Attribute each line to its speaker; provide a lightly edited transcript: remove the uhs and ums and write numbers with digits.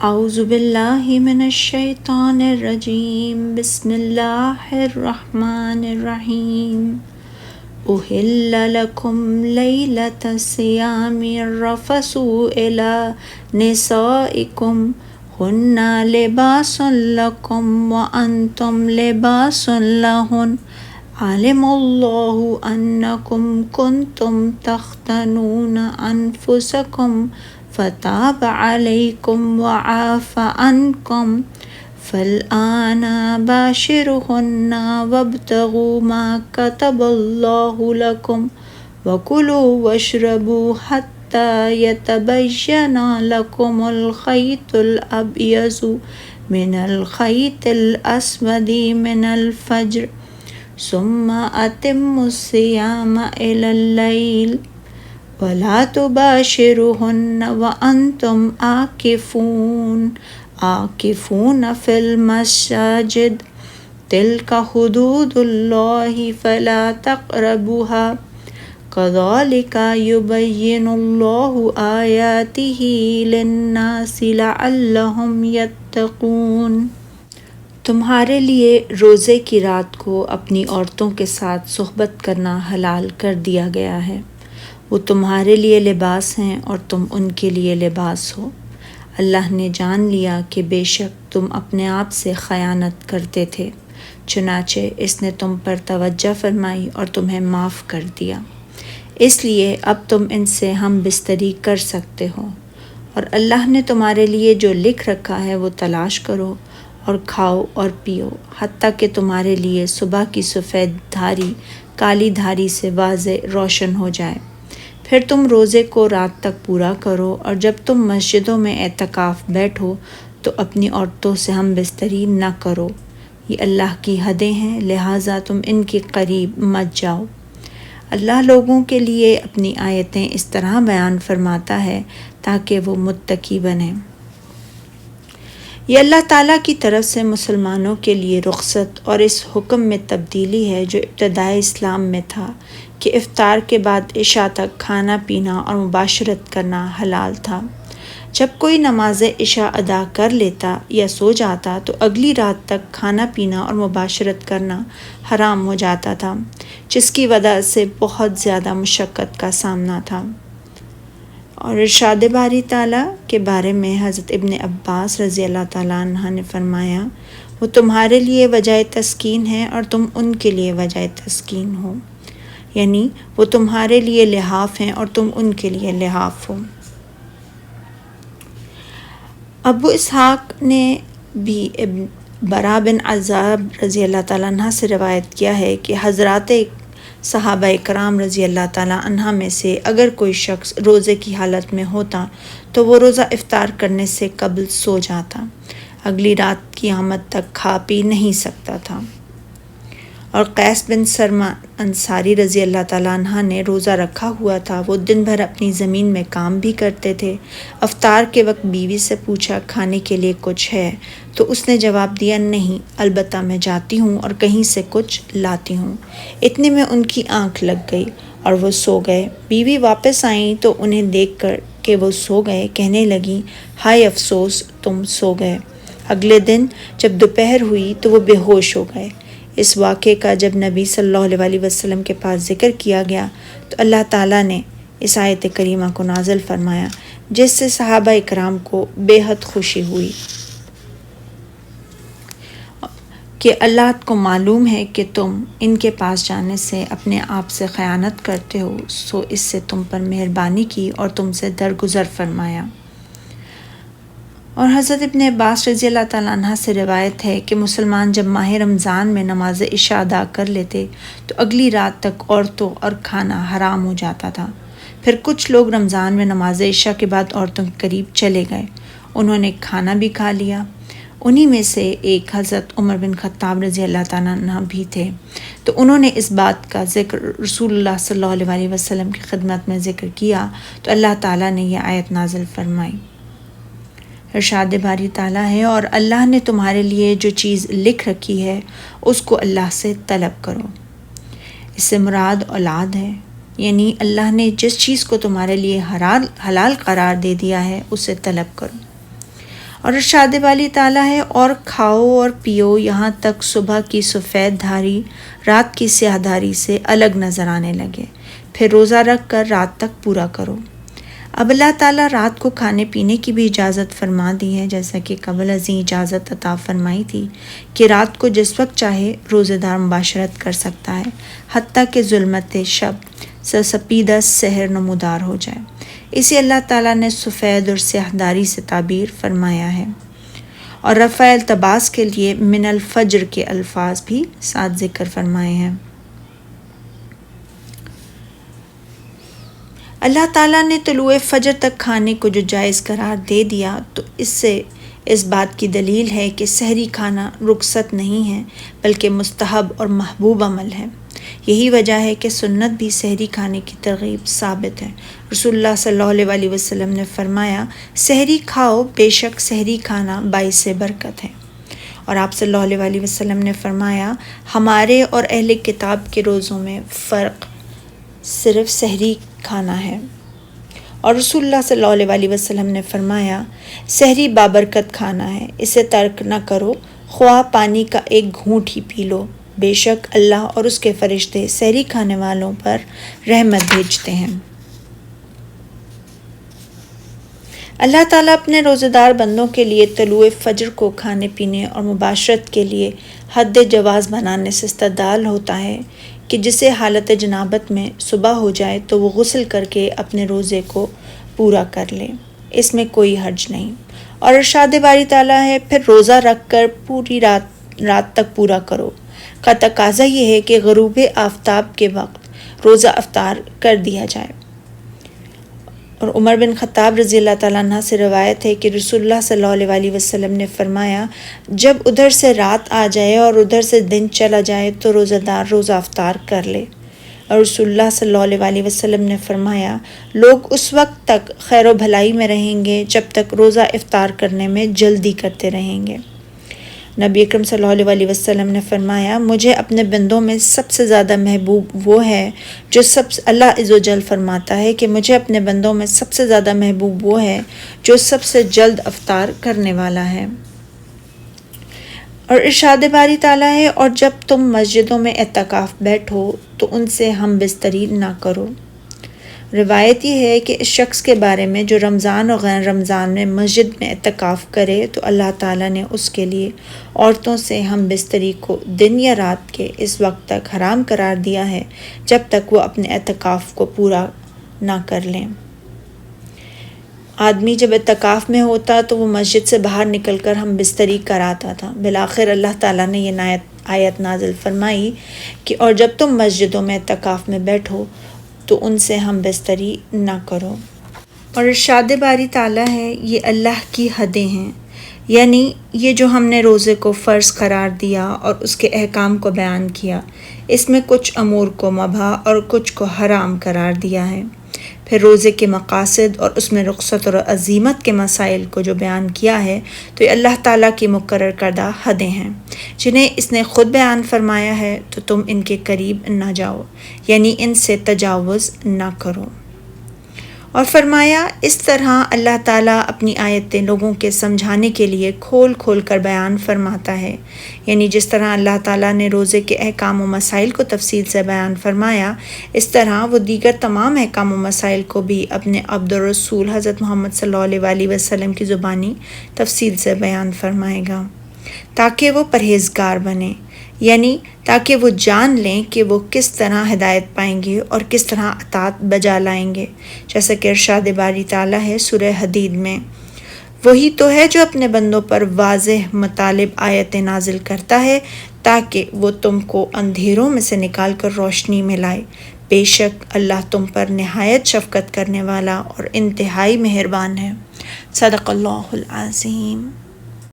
Speaker 1: اعوذ باللہ من الشیطان الرجیم بسم اللہ الرحمن الرحیم احل لکم لیلۃ الصیام الرفث الی نسائکم ہن لباس لکم وانتم لباس لہن علم اللہ انکم کنتم تختنون انفسکم فتاب علیکم وعاف عنکم فالآن باشرہن وابتغوا ما کتب اللہ لکم وکلوا واشربوا حتی یتبین لکم الخیط الابیض من الخیط الاسود من الفجر ثم اتموا الصیام الی اللیل وَلَا تُبَاشِرُوهُنَّ وَأَنْتُمْ عَاكِفُونَ فِي الْمَسَاجِدِ تِلْكَ حُدُودُ اللَّهِ فَلَا تَقْرَبُوهَا كَذَلِكَ يُبَيِّنُ اللَّهُ آيَاتِهِ لِلنَّاسِ لَعَلَّهُمْ يَتَّقُونَ۔
Speaker 2: تمہارے لیے روزے کی رات کو اپنی عورتوں کے ساتھ صحبت کرنا حلال کر دیا گیا ہے۔ وہ تمہارے لیے لباس ہیں اور تم ان کے لیے لباس ہو۔ اللہ نے جان لیا کہ بے شک تم اپنے آپ سے خیانت کرتے تھے، چنانچہ اس نے تم پر توجہ فرمائی اور تمہیں معاف کر دیا، اس لیے اب تم ان سے ہم بستری کر سکتے ہو۔ اور اللہ نے تمہارے لیے جو لکھ رکھا ہے وہ تلاش کرو اور کھاؤ اور پیو حتیٰ کہ تمہارے لیے صبح کی سفید دھاری کالی دھاری سے واضح روشن ہو جائے، پھر تم روزے کو رات تک پورا کرو، اور جب تم مسجدوں میں اعتکاف بیٹھو تو اپنی عورتوں سے ہم بستری نہ کرو، یہ اللہ کی حدیں ہیں لہٰذا تم ان کے قریب مت جاؤ۔ اللہ لوگوں کے لیے اپنی آیتیں اس طرح بیان فرماتا ہے تاکہ وہ متقی بنیں۔ یہ اللہ تعالیٰ کی طرف سے مسلمانوں کے لیے رخصت اور اس حکم میں تبدیلی ہے جو ابتدائے اسلام میں تھا کہ افطار کے بعد عشاء تک کھانا پینا اور مباشرت کرنا حلال تھا۔ جب کوئی نماز عشاء ادا کر لیتا یا سو جاتا تو اگلی رات تک کھانا پینا اور مباشرت کرنا حرام ہو جاتا تھا، جس کی وجہ سے بہت زیادہ مشقت کا سامنا تھا۔ اور ارشاد باری تعالیٰ کے بارے میں حضرت ابن عباس رضی اللہ تعالیٰ عنہ نے فرمایا، وہ تمہارے لیے وجہ تسکین ہے اور تم ان کے لیے وجہ تسکین ہو، یعنی وہ تمہارے لیے لحاف ہیں اور تم ان کے لیے لحاف ہو۔ ابو اسحاق نے بھی برا بن عذاب رضی اللہ تعالیٰ عنہ سے روایت کیا ہے کہ حضرات صحابہ کرام رضی اللہ تعالیٰ عنہ میں سے اگر کوئی شخص روزے کی حالت میں ہوتا تو وہ روزہ افطار کرنے سے قبل سو جاتا، اگلی رات کی آمد تک کھا پی نہیں سکتا تھا۔ اور قیس بن سرما انصاری رضی اللہ تعالیٰ عنہ نے روزہ رکھا ہوا تھا، وہ دن بھر اپنی زمین میں کام بھی کرتے تھے۔ افطار کے وقت بیوی سے پوچھا کھانے کے لیے کچھ ہے تو اس نے جواب دیا نہیں، البتہ میں جاتی ہوں اور کہیں سے کچھ لاتی ہوں۔ اتنے میں ان کی آنکھ لگ گئی اور وہ سو گئے۔ بیوی واپس آئیں تو انہیں دیکھ کر کہ وہ سو گئے کہنے لگیں، ہائے افسوس تم سو گئے۔ اگلے دن جب دوپہر ہوئی تو وہ بے ہوش ہو گئے۔ اس واقعے کا جب نبی صلی اللہ علیہ وسلم کے پاس ذکر کیا گیا تو اللہ تعالیٰ نے اس آیت کریمہ کو نازل فرمایا، جس سے صحابہ اکرام کو بے حد خوشی ہوئی کہ اللہ کو معلوم ہے کہ تم ان کے پاس جانے سے اپنے آپ سے خیانت کرتے ہو، سو اس سے تم پر مہربانی کی اور تم سے درگزر فرمایا۔ اور حضرت ابن عباس رضی اللہ تعالیٰ عنہ سے روایت ہے کہ مسلمان جب ماہ رمضان میں نماز عشاء ادا کر لیتے تو اگلی رات تک عورتوں اور کھانا حرام ہو جاتا تھا۔ پھر کچھ لوگ رمضان میں نماز عشاء کے بعد عورتوں کے قریب چلے گئے، انہوں نے کھانا بھی کھا لیا۔ انہی میں سے ایک حضرت عمر بن خطاب رضی اللہ تعالیٰ عنہ بھی تھے، تو انہوں نے اس بات کا ذکر رسول اللہ صلی اللہ علیہ وسلم کی خدمت میں ذکر کیا تو اللہ تعالیٰ نے یہ آیت نازل فرمائی۔ ارشاد باری تعالیٰ ہے، اور اللہ نے تمہارے لیے جو چیز لکھ رکھی ہے اس کو اللہ سے طلب کرو۔ اس سے مراد اولاد ہے، یعنی اللہ نے جس چیز کو تمہارے لیے حلال قرار دے دیا ہے اسے طلب کرو۔ اور ارشاد والی تعالیٰ ہے اور کھاؤ اور پیو یہاں تک صبح کی سفید دھاری رات کی سیاہ دھاری سے الگ نظر آنے لگے، پھر روزہ رکھ کر رات تک پورا کرو۔ اب اللہ تعالیٰ رات کو کھانے پینے کی بھی اجازت فرما دی ہے، جیسا کہ قبل ازیں اجازت عطا فرمائی تھی کہ رات کو جس وقت چاہے روزہ دار مباشرت کر سکتا ہے، حتیٰ کہ ظلمت شب سپیدہ سحر نمودار ہو جائے۔ اسی اللہ تعالیٰ نے سفید اور سیاہ داری سے تعبیر فرمایا ہے، اور رفع التباس کے لیے من الفجر کے الفاظ بھی ساتھ ذکر فرمائے ہیں۔ اللہ تعالیٰ نے طلوع فجر تک کھانے کو جو جائز قرار دے دیا تو اس سے اس بات کی دلیل ہے کہ سحری کھانا رخصت نہیں ہے بلکہ مستحب اور محبوب عمل ہے۔ یہی وجہ ہے کہ سنت بھی سحری کھانے کی ترغیب ثابت ہے۔ رسول اللہ صلی اللہ علیہ وسلم نے فرمایا، سحری کھاؤ، بے شک سحری کھانا باعث برکت ہے۔ اور آپ صلی اللہ علیہ وسلم نے فرمایا، ہمارے اور اہل کتاب کے روزوں میں فرق صرف سحری کھانا ہے۔ اور رسول اللہ صلی اللہ علیہ وسلم نے فرمایا، سحری بابرکت کھانا ہے، اسے ترک نہ کرو، خواہ پانی کا ایک گھونٹ ہی پی لو، بے شک اللہ اور اس کے فرشتے سحری کھانے والوں پر رحمت بھیجتے ہیں۔ اللہ تعالیٰ اپنے روزہ دار بندوں کے لیے طلوع فجر کو کھانے پینے اور مباشرت کے لیے حد جواز بنانے سے استدلال ہوتا ہے کہ جسے حالت جنابت میں صبح ہو جائے تو وہ غسل کر کے اپنے روزے کو پورا کر لے، اس میں کوئی حرج نہیں۔ اور ارشاد باری تعالیٰ ہے، پھر روزہ رکھ کر پوری رات تک پورا کرو۔ کا تقاضا یہ ہے کہ غروب آفتاب کے وقت روزہ افطار کر دیا جائے۔ اور عمر بن خطاب رضی اللہ تعالیٰ عنہ سے روایت ہے کہ رسول اللہ صلی اللہ علیہ وسلم نے فرمایا، جب ادھر سے رات آ جائے اور ادھر سے دن چلا جائے تو روزہ دار روزہ افطار کر لے۔ اور رسول اللہ صلی اللہ علیہ وسلم نے فرمایا، لوگ اس وقت تک خیر و بھلائی میں رہیں گے جب تک روزہ افطار کرنے میں جلدی کرتے رہیں گے۔ نبی اکرم صلی اللہ علیہ وسلم نے فرمایا، مجھے اپنے بندوں میں سب سے زیادہ محبوب وہ ہے جو اللہ عز و جل فرماتا ہے کہ مجھے اپنے بندوں میں سب سے زیادہ محبوب وہ ہے جو سب سے جلد افطار کرنے والا ہے۔ اور ارشاد باری تعالیٰ ہے، اور جب تم مسجدوں میں اعتکاف بیٹھو تو ان سے ہم بستری نہ کرو۔ روایت یہ ہے کہ اس شخص کے بارے میں جو رمضان اور غیر رمضان میں مسجد میں اعتکاف کرے تو اللہ تعالیٰ نے اس کے لیے عورتوں سے ہم بستری کو دن یا رات کے اس وقت تک حرام قرار دیا ہے جب تک وہ اپنے اعتکاف کو پورا نہ کر لیں۔ آدمی جب اعتکاف میں ہوتا تو وہ مسجد سے باہر نکل کر ہم بستری کراتا تھا۔ بالآخر اللہ تعالیٰ نے یہ آیت نازل فرمائی کہ اور جب تم مسجدوں میں اعتکاف میں بیٹھو تو ان سے ہم بستری نہ کرو۔ اور ارشاد باری تعالیٰ ہے، یہ اللہ کی حدیں ہیں، یعنی یہ جو ہم نے روزے کو فرض قرار دیا اور اس کے احکام کو بیان کیا، اس میں کچھ امور کو مباح اور کچھ کو حرام قرار دیا ہے۔ پھر روزے کے مقاصد اور اس میں رخصت اور عزیمت کے مسائل کو جو بیان کیا ہے تو یہ اللہ تعالیٰ کی مقرر کردہ حدیں ہیں جنہیں اس نے خود بیان فرمایا ہے، تو تم ان کے قریب نہ جاؤ، یعنی ان سے تجاوز نہ کرو۔ اور فرمایا، اس طرح اللہ تعالیٰ اپنی آیتیں لوگوں کے سمجھانے کے لیے کھول کھول کر بیان فرماتا ہے، یعنی جس طرح اللہ تعالیٰ نے روزے کے احکام و مسائل کو تفصیل سے بیان فرمایا، اس طرح وہ دیگر تمام احکام و مسائل کو بھی اپنے عبد الرسول حضرت محمد صلی اللہ علیہ وسلم کی زبانی تفصیل سے بیان فرمائے گا، تاکہ وہ پرہیزگار بنیں، یعنی تاکہ وہ جان لیں کہ وہ کس طرح ہدایت پائیں گے اور کس طرح اطاعت بجا لائیں گے، جیسا کہ ارشاد باری تعالیٰ ہے سورہ حدید میں، وہی تو ہے جو اپنے بندوں پر واضح مطالب آیتیں نازل کرتا ہے تاکہ وہ تم کو اندھیروں میں سے نکال کر روشنی میں لائے، بے شک اللہ تم پر نہایت شفقت کرنے والا اور انتہائی مہربان ہے۔ صدق اللہ العظیم۔